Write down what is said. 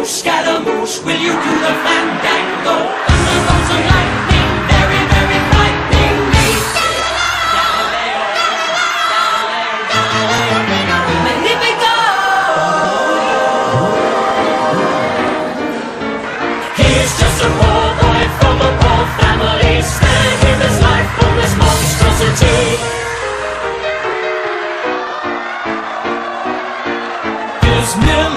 Scaramouche, will you do the fandango? Thunderbolts and lightning, very, very frightening me. Galileo, Galileo, Galileo, Magnifico! He's just a poor boy from a poor family, sparing his life from this monstrosity. Gives me